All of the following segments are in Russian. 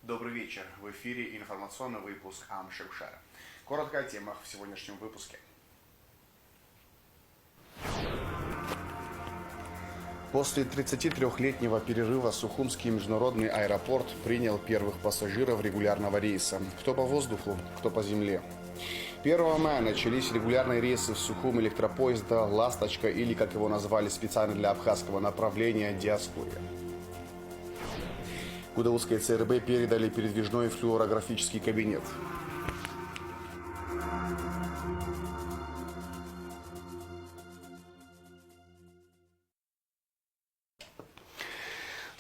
Добрый вечер. В эфире информационный выпуск Ам-Шевшера. Коротко о темах в сегодняшнем выпуске. После 33-летнего перерыва Сухумский международный аэропорт принял первых пассажиров регулярного рейса. Кто по воздуху, кто по земле. 1 мая начались регулярные рейсы в Сухум электропоезда «Ласточка» или, как его назвали специально для абхазского направления, «Диаскурия». Гудаутской ЦРБ передали передвижной флюорографический кабинет.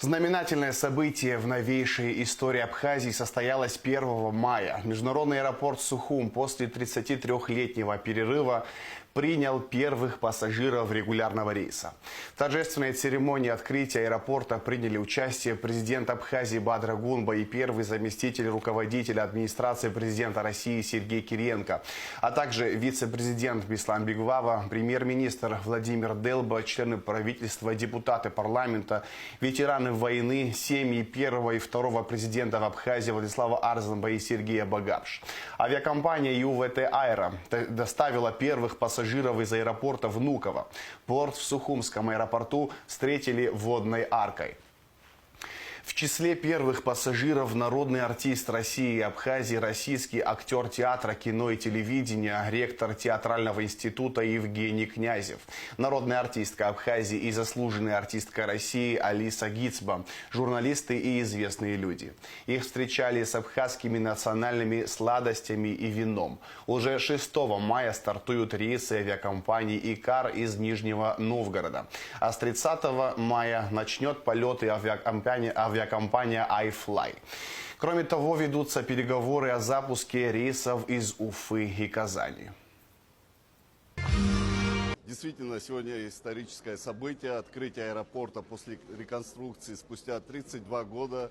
Знаменательное событие в новейшей истории Абхазии состоялось 1 мая. Международный аэропорт Сухум после 33-летнего перерыва принял первых пассажиров регулярного рейса. В торжественной церемонии открытия аэропорта приняли участие президент Абхазии Бадра Гунба и первый заместитель руководителя администрации президента России Сергей Кириенко, а также вице-президент Беслан Бигвава, премьер-министр Владимир Делба, члены правительства, депутаты парламента, ветераны войны, семьи первого и второго президента в Абхазии Владислава Арзанба и Сергея Багапш. Авиакомпания ЮВТ Аэро доставила первых пассажиров из аэропорта Внуково. Порт в Сухумском аэропорту встретили водной аркой. В числе первых пассажиров народный артист России и Абхазии, российский актер театра, кино и телевидения, ректор театрального института Евгений Князев, народная артистка Абхазии и заслуженная артистка России Алиса Гицба, журналисты и известные люди. Их встречали с абхазскими национальными сладостями и вином. Уже 6 мая стартуют рейсы авиакомпании «Икар» из Нижнего Новгорода. А с 30 мая начнет полеты авиакомпания iFly. Кроме того, ведутся переговоры о запуске рейсов из Уфы и Казани. Действительно, сегодня историческое событие, открытие аэропорта после реконструкции спустя 32 года.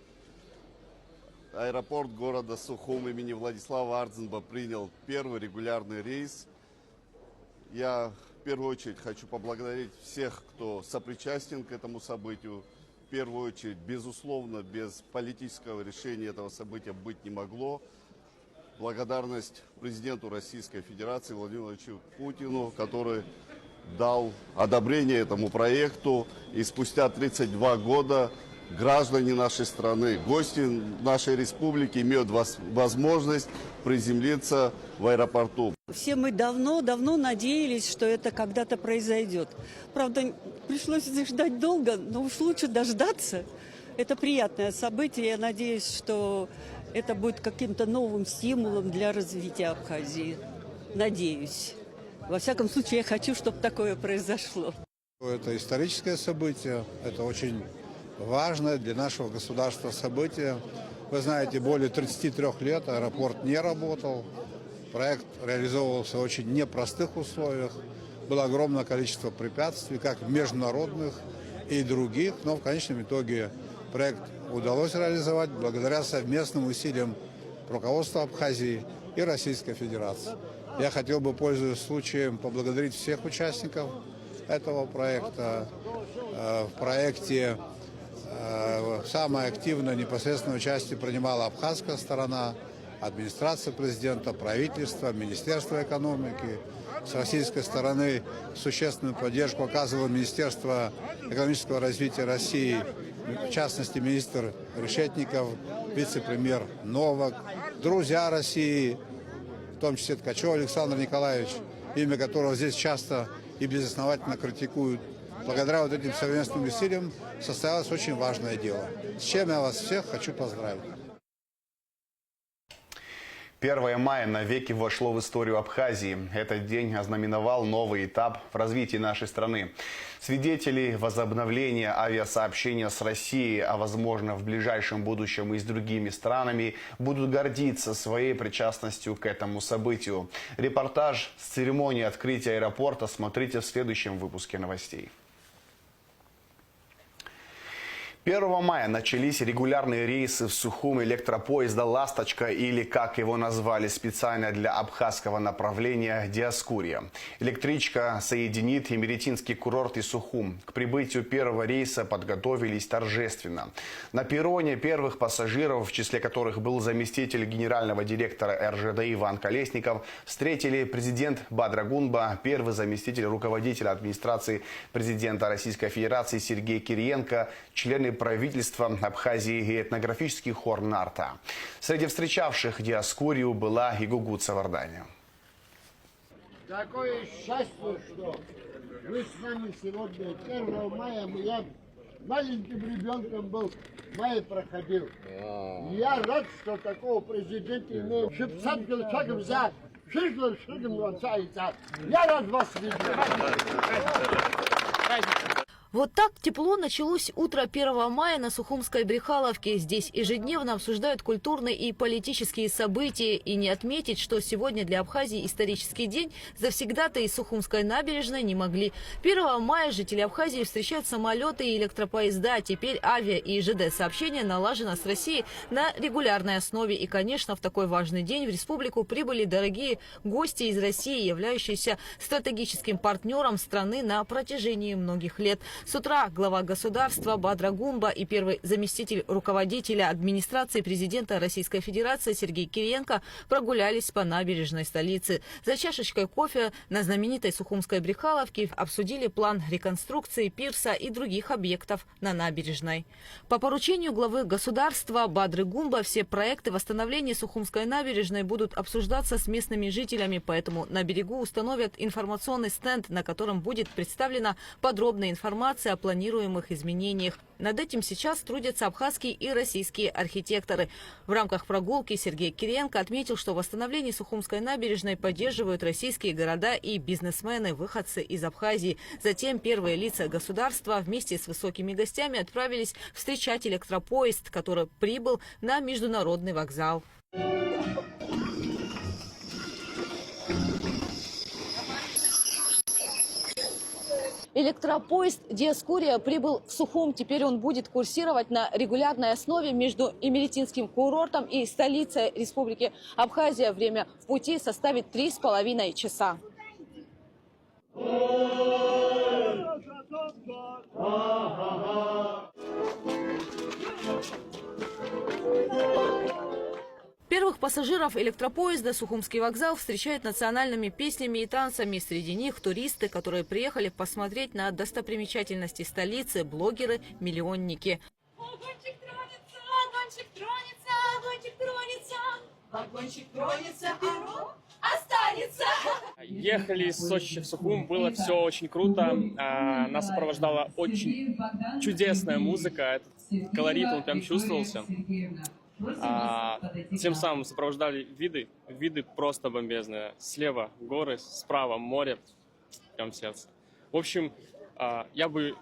Аэропорт города Сухум имени Владислава Арзанба принял первый регулярный рейс. Я в первую очередь хочу поблагодарить всех, кто сопричастен к этому событию. В первую очередь, безусловно, без политического решения этого события быть не могло. Благодарность президенту Российской Федерации Владимиру Владимировичу Путину, который дал одобрение этому проекту. И спустя 32 года граждане нашей страны, гости нашей республики имеют возможность приземлиться в аэропорту. Все мы давно надеялись, что это когда-то произойдет. Правда, пришлось ждать долго, но уж лучше дождаться. Это приятное событие. Я надеюсь, что это будет каким-то новым стимулом для развития Абхазии. Надеюсь. Во всяком случае, я хочу, чтобы такое произошло. Это историческое событие. Это очень важное для нашего государства событие. Вы знаете, более 33 лет аэропорт не работал. Проект реализовывался в очень непростых условиях. Было огромное количество препятствий, как международных и других. Но в конечном итоге проект удалось реализовать благодаря совместным усилиям руководства Абхазии и Российской Федерации. Я хотел бы, пользуясь случаем, поблагодарить всех участников этого проекта. В проекте самое активное непосредственное участие принимала абхазская сторона, администрация президента, правительство, Министерство экономики. С российской стороны существенную поддержку оказывало Министерство экономического развития России, в частности министр Решетников, вице-премьер Новак, друзья России, в том числе Ткачев Александр Николаевич, имя которого здесь часто и безосновательно критикуют. Благодаря вот этим совместным усилиям состоялось очень важное дело, с чем я вас всех хочу поздравить. 1 мая навеки вошло в историю Абхазии. Этот день ознаменовал новый этап в развитии нашей страны. Свидетели возобновления авиасообщения с Россией, а возможно в ближайшем будущем и с другими странами, будут гордиться своей причастностью к этому событию. Репортаж с церемонии открытия аэропорта смотрите в следующем выпуске новостей. 1 мая начались регулярные рейсы в Сухум электропоезда «Ласточка» или, как его назвали специально для абхазского направления, «Диаскурия». Электричка соединит Емеретинский курорт и Сухум. К прибытию первого рейса подготовились торжественно. На перроне первых пассажиров, в числе которых был заместитель генерального директора РЖД Иван Колесников, встретили президент Бадрагунба, первый заместитель руководителя администрации президента Российской Федерации Сергей Кириенко, члены правительства Абхазии и этнографический хор «Нарта». Среди встречавших Диаскурию была и Гугут Савардания. Такое счастье, что вы с нами сегодня 1 мая. Я маленьким ребенком был, май проходил. Я рад, что такого президента имеем. Я рад вас видеть. Вот так тепло началось утро 1 мая на Сухумской Брехаловке. Здесь ежедневно обсуждают культурные и политические события. И не отметить, что сегодня для Абхазии исторический день, завсегда-то из Сухумской набережной не могли. 1 мая жители Абхазии встречают самолеты и электропоезда. Теперь авиа и ЖД сообщение налажено с Россией на регулярной основе. И, конечно, в такой важный день в республику прибыли дорогие гости из России, являющиеся стратегическим партнером страны на протяжении многих лет. С утра глава государства Бадрагунба и первый заместитель руководителя администрации президента Российской Федерации Сергей Кириенко прогулялись по набережной столицы. За чашечкой кофе на знаменитой Сухумской Брехаловке обсудили план реконструкции пирса и других объектов на набережной. По поручению главы государства Бадры Гумба все проекты восстановления Сухумской набережной будут обсуждаться с местными жителями, поэтому на берегу установят информационный стенд, на котором будет представлена подробная информация о планируемых изменениях. Над этим сейчас трудятся абхазские и российские архитекторы. В рамках прогулки Сергей Кириенко отметил, что восстановление Сухумской набережной поддерживают российские города и бизнесмены, выходцы из Абхазии. Затем первые лица государства вместе с высокими гостями отправились встречать электропоезд, который прибыл на международный вокзал. Электропоезд «Диаскурия» прибыл в Сухум. Теперь он будет курсировать на регулярной основе между Емеретинским курортом и столицей Республики Абхазия. Время в пути составит 3,5 часа. Первых пассажиров электропоезда Сухумский вокзал встречает национальными песнями и танцами. Среди них туристы, которые приехали посмотреть на достопримечательности столицы, блогеры, миллионники. Огончик тронется, огончик тронется, огончик тронется, огончик тронется, перо останется. Ехали из Сочи в Сухум, было все очень круто. Нас сопровождала очень чудесная музыка, этот колорит, он прям чувствовался. Тем самым сопровождали виды просто бомбезные. Слева горы, справа море, прям в сердце. В общем, я бы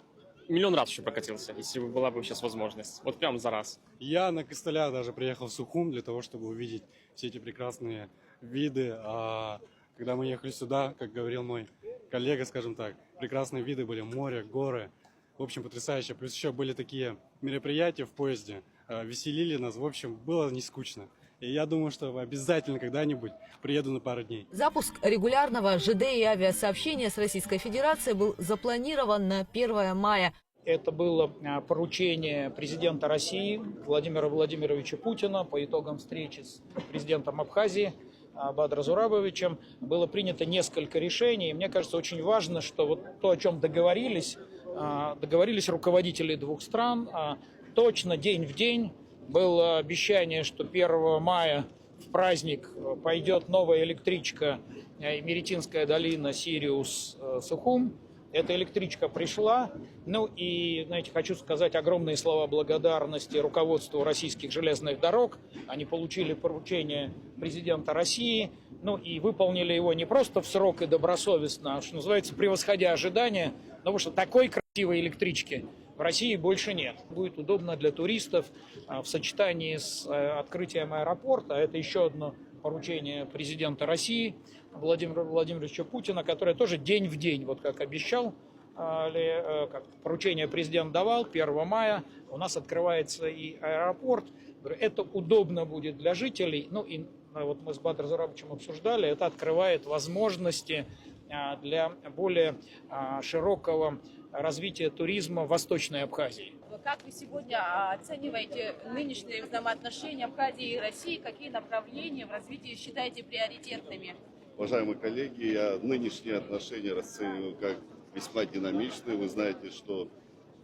миллион раз еще прокатился, если бы была бы сейчас возможность. Вот прям за раз. Я на костылях даже приехал в Сухум для того, чтобы увидеть все эти прекрасные виды. Когда мы ехали сюда, как говорил мой коллега, скажем так, прекрасные виды были: море, горы. В общем, потрясающе. Плюс еще были такие мероприятия в поезде, веселили нас. В общем, было не скучно. И я думаю, что обязательно когда-нибудь приеду на пару дней. Запуск регулярного ЖД и авиасообщения с Российской Федерацией был запланирован на 1 мая. Это было поручение президента России Владимира Владимировича Путина по итогам встречи с президентом Абхазии Бадром Зурабовичем. Было принято несколько решений. И мне кажется, очень важно, что вот то, о чем договорились руководители двух стран, точно день в день. Было обещание, что 1 мая в праздник пойдет новая электричка Емеретинская долина Сириус-Сухум. Эта электричка пришла. Ну и, знаете, хочу сказать огромные слова благодарности руководству российских железных дорог. Они получили поручение президента России, ну и выполнили его не просто в срок и добросовестно, а, что называется, превосходя ожидания, потому что такой красивой электрички в России больше нет. Будет удобно для туристов в сочетании с открытием аэропорта. Это еще одно поручение президента России Владимира Владимировича Путина, которое тоже день в день, вот как обещал, как поручение президент давал, 1 мая у нас открывается и аэропорт. Это удобно будет для жителей. Ну и вот мы с Бадром Зурабовичем обсуждали, это открывает возможности для более широкого развития туризма в Восточной Абхазии. Как вы сегодня оцениваете нынешние взаимоотношения Абхазии и России? Какие направления в развитии считаете приоритетными? Уважаемые коллеги, я нынешние отношения расцениваю как весьма динамичные. Вы знаете, что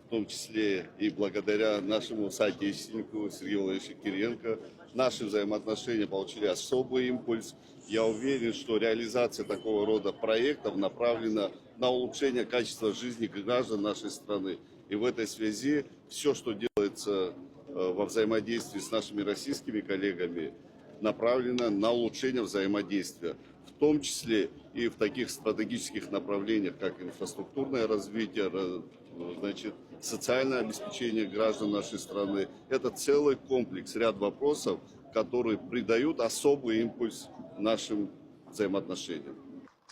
в том числе и благодаря нашему соотечественнику Сергею Владимировичу Кириенко наши взаимоотношения получили особый импульс. Я уверен, что реализация такого рода проектов направлена на улучшение качества жизни граждан нашей страны. И в этой связи все, что делается во взаимодействии с нашими российскими коллегами, направлено на улучшение взаимодействия, в том числе и в таких стратегических направлениях, как инфраструктурное развитие, значит, социальное обеспечение граждан нашей страны. Это целый комплекс, ряд вопросов, которые придают особый импульс нашим взаимоотношениям.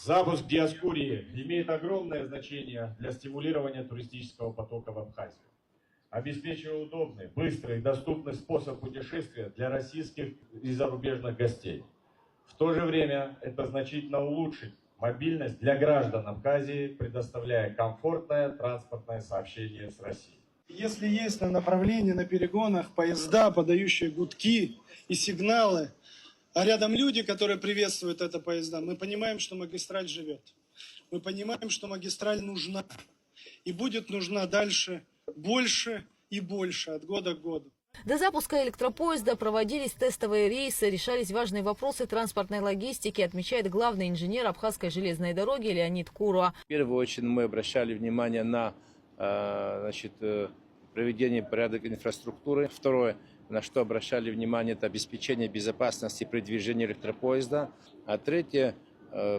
Запуск Диаскурии имеет огромное значение для стимулирования туристического потока в Абхазию, обеспечивая удобный, быстрый и доступный способ путешествия для российских и зарубежных гостей. В то же время это значительно улучшит мобильность для граждан Абхазии, предоставляя комфортное транспортное сообщение с Россией. Если есть на направлении, на перегонах поезда, подающие гудки и сигналы, а рядом люди, которые приветствуют это поезда, мы понимаем, что магистраль живет. Мы понимаем, что магистраль нужна. И будет нужна дальше больше и больше, от года к году. До запуска электропоезда проводились тестовые рейсы, решались важные вопросы транспортной логистики, отмечает главный инженер Абхазской железной дороги Леонид Куруа. В первую очередь мы обращали внимание на проведение порядка инфраструктуры. Второе, на что обращали внимание, это обеспечение безопасности при движении электропоезда. А третье,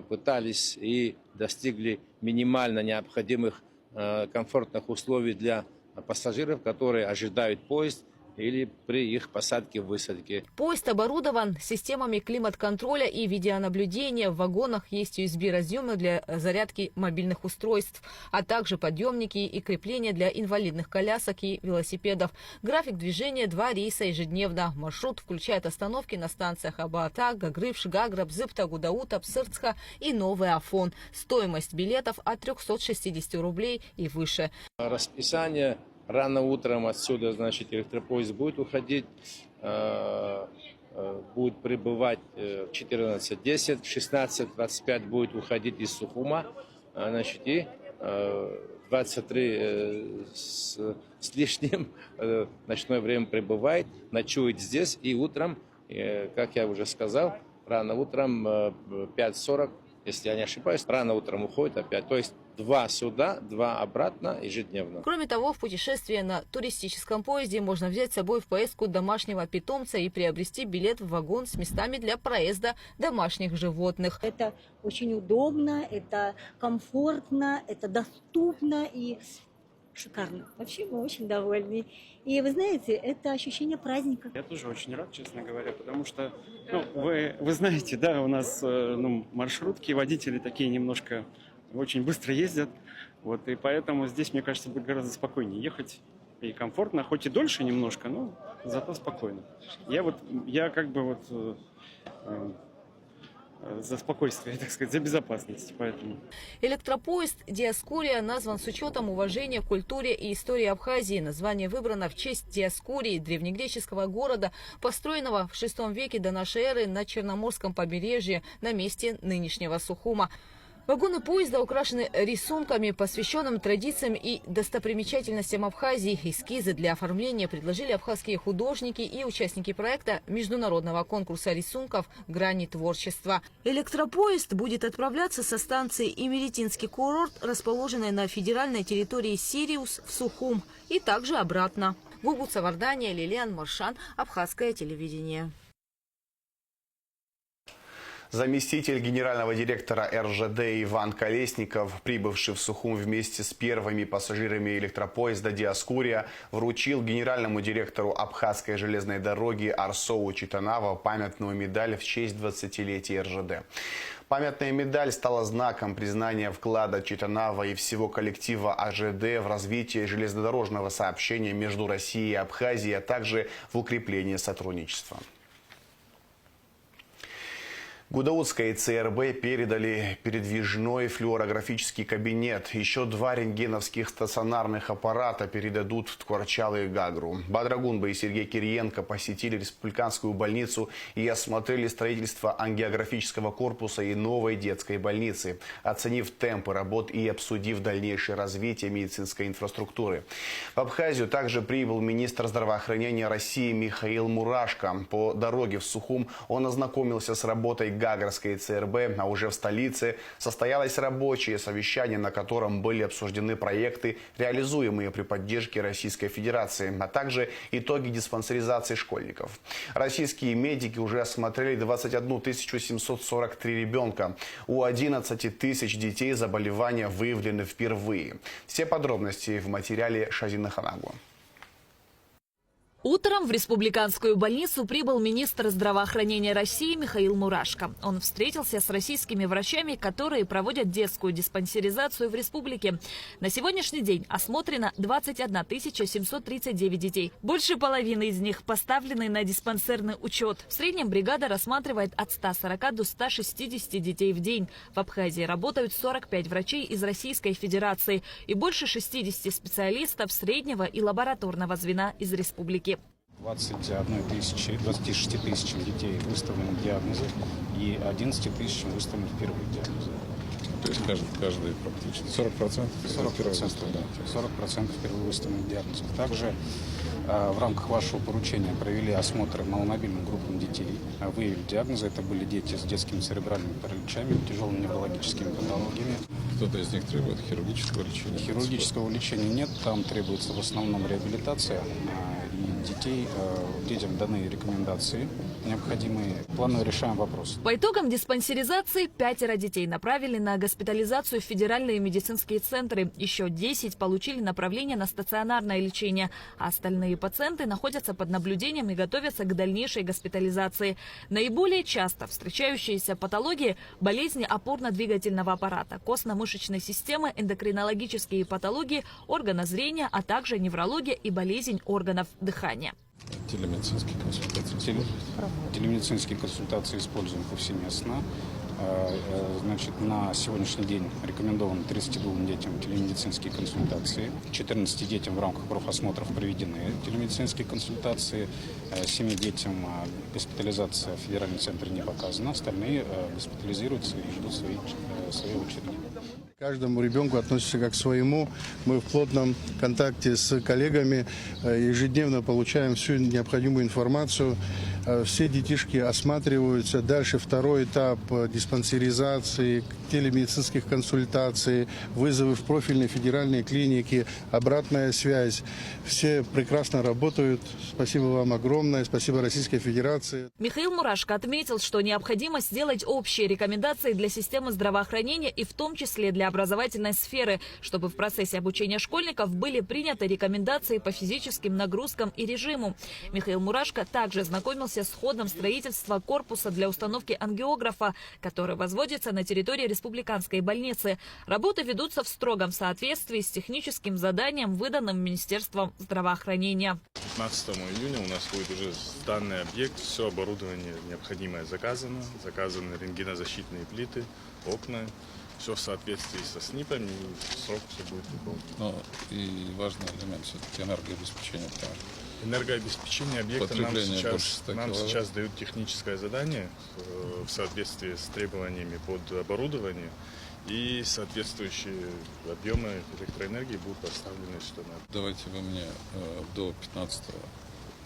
пытались и достигли минимально необходимых комфортных условий для пассажиров, которые ожидают поезд или при их посадке-высадке. Поезд оборудован системами климат-контроля и видеонаблюдения. В вагонах есть USB-разъемы для зарядки мобильных устройств, а также подъемники и крепления для инвалидных колясок и велосипедов. График движения 2 рейса ежедневно. Маршрут включает остановки на станциях Абаата, Гагрывш, Гагра, Бзыпта, Гудаута, Псырцка и Новый Афон. Стоимость билетов от 360 рублей и выше. Расписание. Рано утром отсюда, значит, электропоезд будет уходить, будет прибывать в 14:10, в 16:25 будет уходить из Сухума, значит, и 23 с лишним ночное время прибывает, ночует здесь, и утром, как я уже сказал, рано утром 5:40, если я не ошибаюсь, рано утром уходит опять, то есть 2 сюда, 2 обратно ежедневно. Кроме того, в путешествие на туристическом поезде можно взять с собой в поездку домашнего питомца и приобрести билет в вагон с местами для проезда домашних животных. Это очень удобно, это комфортно, это доступно и шикарно. Вообще мы очень довольны. И вы знаете, это ощущение праздника. Я тоже очень рад, честно говоря, потому что, вы знаете, да, у нас маршрутки, водители такие немножко очень быстро ездят, вот, и поэтому здесь, мне кажется, будет гораздо спокойнее ехать и комфортно, хоть и дольше немножко, но зато спокойно. Я как бы за спокойствие, так сказать, за безопасность, поэтому. Электропоезд Диаскурия назван с учетом уважения к культуре и истории Абхазии. Название выбрано в честь Диаскурии, древнегреческого города, построенного в VI веке до нашей эры на Черноморском побережье на месте нынешнего Сухума. Вагоны поезда украшены рисунками, посвященными традициям и достопримечательностям Абхазии. Эскизы для оформления предложили абхазские художники и участники проекта международного конкурса рисунков «Грани творчества». Электропоезд будет отправляться со станции Имеретинский курорт, расположенной на федеральной территории Сириус, в Сухум, и также обратно. Гугут Савардания, Лилиан Маршан, Абхазское телевидение. Заместитель генерального директора РЖД Иван Колесников, прибывший в Сухум вместе с первыми пассажирами электропоезда «Диаскурия», вручил генеральному директору Абхазской железной дороги Арсоу Читанава памятную медаль в честь 20-летия РЖД. Памятная медаль стала знаком признания вклада Читанава и всего коллектива АЖД в развитие железнодорожного сообщения между Россией и Абхазией, а также в укрепление сотрудничества. Гудаутской ЦРБ передали передвижной флюорографический кабинет. Еще 2 рентгеновских стационарных аппарата передадут в Ткварчалы и Гагру. Бадрагунба и Сергей Кириенко посетили республиканскую больницу и осмотрели строительство ангиографического корпуса и новой детской больницы, оценив темпы работ и обсудив дальнейшее развитие медицинской инфраструктуры. В Абхазию также прибыл министр здравоохранения России Михаил Мурашко. По дороге в Сухум он ознакомился с работой Гагрской ЦРБ, а уже в столице состоялось рабочее совещание, на котором были обсуждены проекты, реализуемые при поддержке Российской Федерации, а также итоги диспансеризации школьников. Российские медики уже осмотрели 21 743 ребенка. У 11 тысяч детей заболевания выявлены впервые. Все подробности в материале Шазина Ханагу. Утром в республиканскую больницу прибыл министр здравоохранения России Михаил Мурашко. Он встретился с российскими врачами, которые проводят детскую диспансеризацию в республике. На сегодняшний день осмотрено 21 739 детей. Больше половины из них поставлены на диспансерный учет. В среднем бригада рассматривает от 140 до 160 детей в день. В Абхазии работают 45 врачей из Российской Федерации и больше 60 специалистов среднего и лабораторного звена из республики. 26 тысячам детей выставлены диагнозы и 11 тысячам выставлены впервые диагнозы. То есть каждый практически 40%? 40%, да. 40% впервые выставленных диагнозов. Также в рамках вашего поручения провели осмотр маломобильным группам детей. Выявили диагнозы. Это были дети с детскими церебральными параличами, тяжелыми неврологическими патологиями. Кто-то из них требует хирургического лечения? Хирургического лечения нет. Там требуется в основном реабилитация. Детям даны рекомендации необходимые. Планово решаем вопрос. По итогам диспансеризации 5 детей направили на госпитализацию в федеральные медицинские центры. Еще 10 получили направление на стационарное лечение, а остальные пациенты находятся под наблюдением и готовятся к дальнейшей госпитализации. Наиболее часто встречающиеся патологии – болезни опорно-двигательного аппарата, костно-мышечной системы, эндокринологические патологии, органа зрения, а также неврология и болезнь органов дыхания. Телемедицинские консультации. Телемедицинские консультации используем повсеместно. Значит, на сегодняшний день рекомендовано 32 детям телемедицинские консультации. 14 детям в рамках профосмотров проведены телемедицинские консультации. 7 детям госпитализация в федеральном центре не показана. Остальные госпитализируются и ждут своей очереди. Каждому ребенку относится как к своему. Мы в плотном контакте с коллегами, ежедневно получаем всю необходимую информацию. Все детишки осматриваются. Дальше второй этап диспансеризации, телемедицинских консультаций, вызовы в профильные федеральные клиники, обратная связь. Все прекрасно работают. Спасибо вам огромное. Спасибо Российской Федерации. Михаил Мурашко отметил, что необходимо сделать общие рекомендации для системы здравоохранения и в том числе для образовательной сферы, чтобы в процессе обучения школьников были приняты рекомендации по физическим нагрузкам и режиму. Михаил Мурашко также знакомился с ходом строительства корпуса для установки ангиографа, который возводится на территории республиканской больницы. Работы ведутся в строгом соответствии с техническим заданием, выданным Министерством здравоохранения. 15 июня у нас будет уже данный объект, все оборудование необходимое заказано. Заказаны рентгенозащитные плиты, окна. Все в соответствии со СНИПами, и срок все будет выполнен. Но и важный элемент все-таки энергообеспечения. Энергообеспечение объекта нам сейчас дают техническое задание в соответствии с требованиями под оборудование, и соответствующие объемы электроэнергии будут поставлены сюда. Давайте вы мне до 15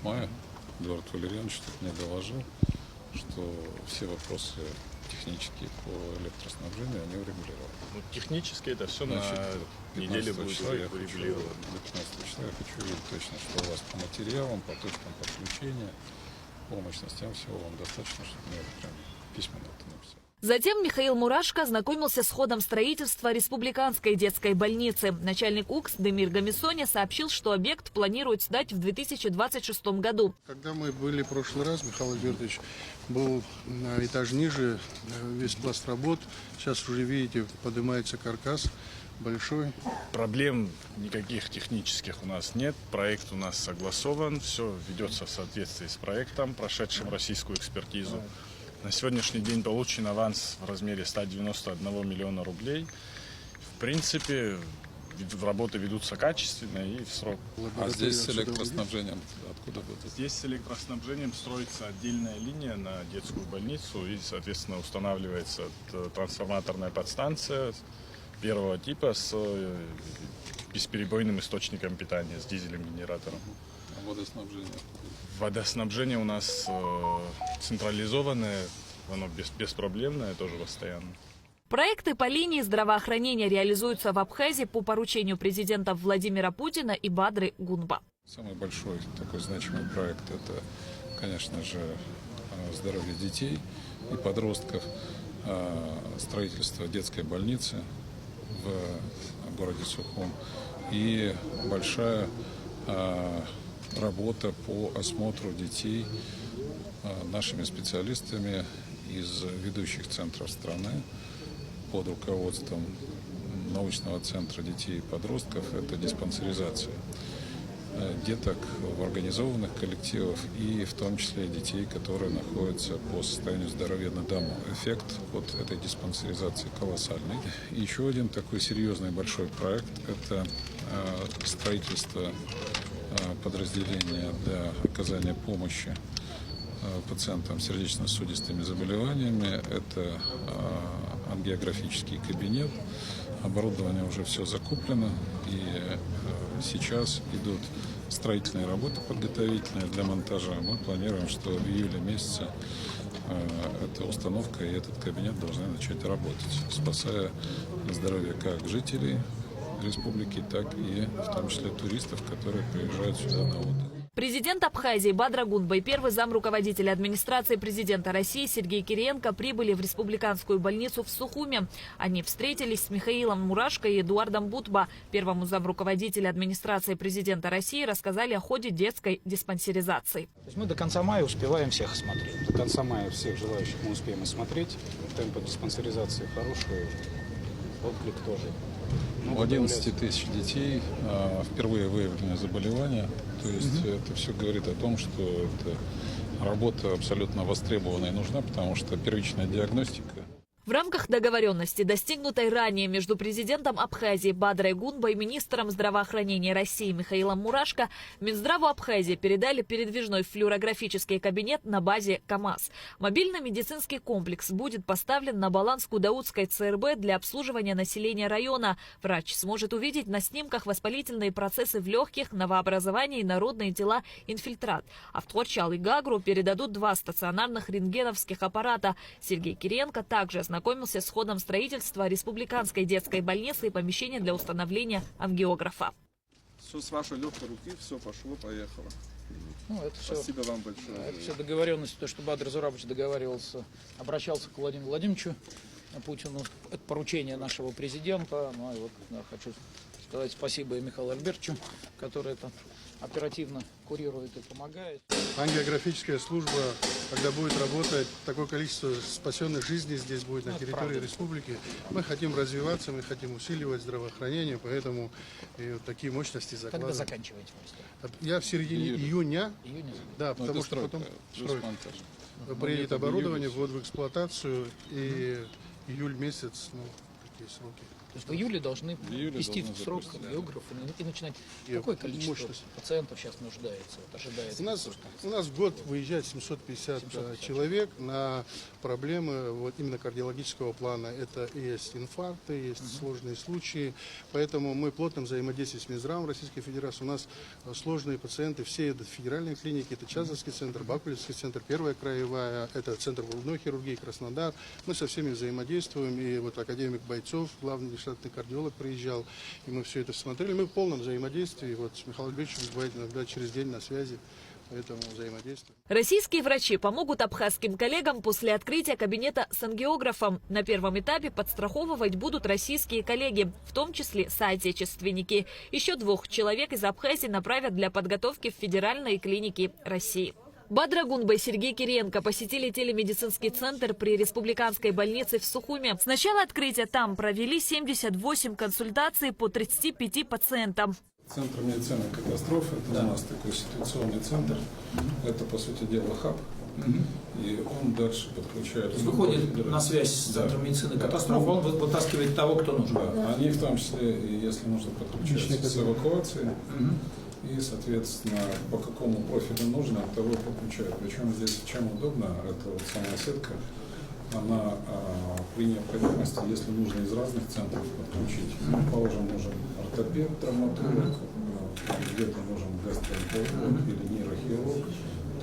мая Эдуард Валерьянович мне доложил, что все вопросы технические по электроснабжению они урегулированы. Ну, технически это все на неделе будет урегулировано. До 15 числа я хочу видеть точно, что у вас по материалам, по точкам подключения, по мощностям всего вам достаточно, чтобы мне прям письменно это написать. Затем Михаил Мурашко ознакомился с ходом строительства республиканской детской больницы. Начальник УКС Демир Гамисони сообщил, что объект планируют сдать в 2026 году. Когда мы были в прошлый раз, Михаил Альбертович был на этаж ниже, весь пласт работ. Сейчас уже, видите, поднимается каркас большой. Проблем никаких технических у нас нет. Проект у нас согласован. Все ведется в соответствии с проектом, прошедшим российскую экспертизу. На сегодняшний день получен аванс в размере 191 миллиона рублей. В принципе, работы ведутся качественно и в срок. А здесь с электроснабжением откуда будет? Здесь с электроснабжением строится отдельная линия на детскую больницу и, соответственно, устанавливается трансформаторная подстанция первого типа с бесперебойным источником питания, с дизелем-генератором. А водоснабжение? Водоснабжение у нас централизованное, оно беспроблемное, тоже постоянно. Проекты по линии здравоохранения реализуются в Абхазии по поручению президента Владимира Путина и Бадры Гунба. Самый большой такой значимый проект – это, конечно же, здоровье детей и подростков, строительство детской больницы в городе Сухум и большая работа по осмотру детей нашими специалистами из ведущих центров страны под руководством научного центра детей и подростков. Это диспансеризация деток в организованных коллективах и в том числе детей, которые находятся по состоянию здоровья на дому. Эффект от этой диспансеризации колоссальный. И еще один такой серьезный большой проект – это строительство подразделения для оказания помощи пациентам с сердечно-сосудистыми заболеваниями. Это ангиографический кабинет. Оборудование уже все закуплено, и сейчас идут строительные работы подготовительные для монтажа. Мы планируем, что в июле месяце эта установка и этот кабинет должны начать работать, спасая здоровье как жителей республики, так и в том числе туристов, которые приезжают сюда на отдых. Президент Абхазии Бадра Гунба и первый зам руководителя администрации президента России Сергей Кириенко прибыли в республиканскую больницу в Сухуме. Они встретились с Михаилом Мурашко и Эдуардом Бутба. Первому зам руководителя администрации президента России рассказали о ходе детской диспансеризации. То есть мы до конца мая успеваем всех осмотреть. До конца мая всех желающих мы успеем осмотреть. Темпы диспансеризации хорошие, отклик тоже. У 11 тысяч детей впервые выявлены заболевания. То есть это все говорит о том, что эта работа абсолютно востребована и нужна, потому что первичная диагностика. В рамках договоренности, достигнутой ранее между президентом Абхазии Бадрой Гунбой и министром здравоохранения России Михаилом Мурашко, Минздраву Абхазии передали передвижной флюорографический кабинет на базе КАМАЗ. Мобильный медицинский комплекс будет поставлен на баланс Кудаутской ЦРБ для обслуживания населения района. Врач сможет увидеть на снимках воспалительные процессы в легких, новообразования и народные тела инфильтрат. А в Творчал и Гагру передадут 2 стационарных рентгеновских аппарата. Сергей Кириенко также ознакомился с ходом строительства республиканской детской больницы и помещения для установления ангиографа. Все с вашей легкой руки, все пошло-поехало. Ну, это Спасибо вам большое. Это все договоренности, то, что Бадр Зурабович договаривался, обращался к Владимиру Владимировичу Путину. Это поручение нашего президента. Ну, и вот, да, хочу сказать спасибо и Михаилу Альбертовичу, который это оперативно курирует и помогает. Ангиографическая служба, когда будет работать, такое количество спасенных жизней здесь будет на территории республики. Мы хотим развиваться, мы хотим усиливать здравоохранение, поэтому и вот такие мощности закладываем. Когда заканчиваете? Я в середине июня. Да, потому что потом приедет оборудование, ввод в эксплуатацию, и июль месяц, ну, такие сроки. То есть в июле должны ввести в срок ангиограф и начинать. Какое количество пациентов сейчас нуждается, вот ожидается? У нас в год выезжает 750 человек на проблемы вот именно кардиологического плана. Это и есть инфаркты, есть сложные случаи. Поэтому мы плотно взаимодействуем с Минздравом Российской Федерации. У нас сложные пациенты, все это федеральные клиники, это Чазовский центр, Бакулевский центр, Первая краевая, это Центр грудной хирургии, Краснодар. Мы со всеми взаимодействуем. И вот академик Бойцов, главный штатный кардиолог, приезжал, и мы все это смотрели. Мы в полном взаимодействии. Вот с Михаилом Альбертовичем бывает иногда через день на связи. поэтому взаимодействуем. Российские врачи помогут абхазским коллегам после открытия кабинета с ангиографом. На первом этапе подстраховывать будут российские коллеги, в том числе соотечественники. Еще 2 человек из Абхазии направят для подготовки в федеральные клиники России. Бадра Гунба и Сергей Кириенко посетили телемедицинский центр при республиканской больнице в Сухуме. С начала открытия там провели 78 консультаций по 35 пациентам. Центр медицины катастроф – это у нас такой ситуационный центр. Это, по сути дела, хаб. И он дальше подключает... Выходит на связь с Центром медицины катастроф, он вытаскивает того, кто нужен. Да. Они в том числе, если нужно, подключаются с эвакуацией. И, соответственно, по какому профилю нужно, того и подключают. Причем здесь чем удобно, это вот самая сетка, она при необходимости, если нужно из разных центров подключить, положим, нужен ортопед, травматолог, где-то нужен гастроэнтеролог или нейрохирург,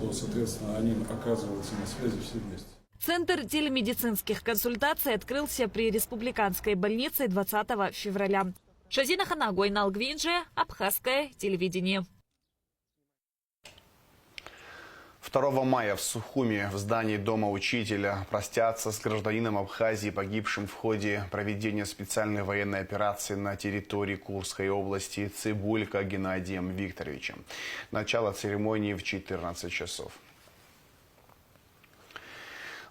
то, соответственно, они оказываются на связи все вместе. Центр телемедицинских консультаций открылся при республиканской больнице 20 февраля. Шазина Ханагу, Айнал Гвинджи, Абхазское телевидение. 2 мая в Сухуме в здании Дома учителя простятся с гражданином Абхазии, погибшим в ходе проведения специальной военной операции на территории Курской области Цибулько Геннадием Викторовичем. Начало церемонии в 14 часов.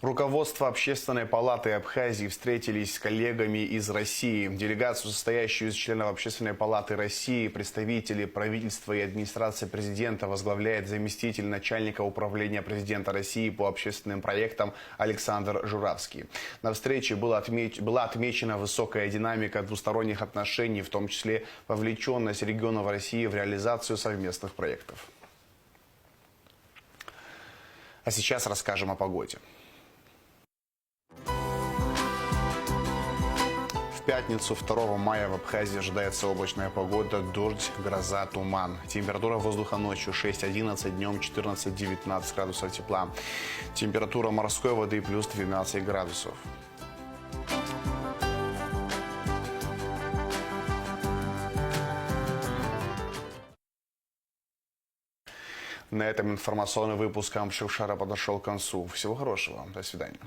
Руководство Общественной палаты Абхазии встретились с коллегами из России. Делегацию, состоящую из членов Общественной палаты России, представителей правительства и администрации президента, возглавляет заместитель начальника управления президента России по общественным проектам Александр Журавский. На встрече была отмечена высокая динамика двусторонних отношений, в том числе вовлеченность регионов России в реализацию совместных проектов. А сейчас расскажем о погоде. В пятницу 2 мая в Абхазии ожидается облачная погода, дождь, гроза, туман. Температура воздуха ночью 6-11, днем 14-19 градусов тепла. Температура морской воды плюс 12 градусов. На этом информационный выпуск Амшевшара подошел к концу. Всего хорошего. До свидания.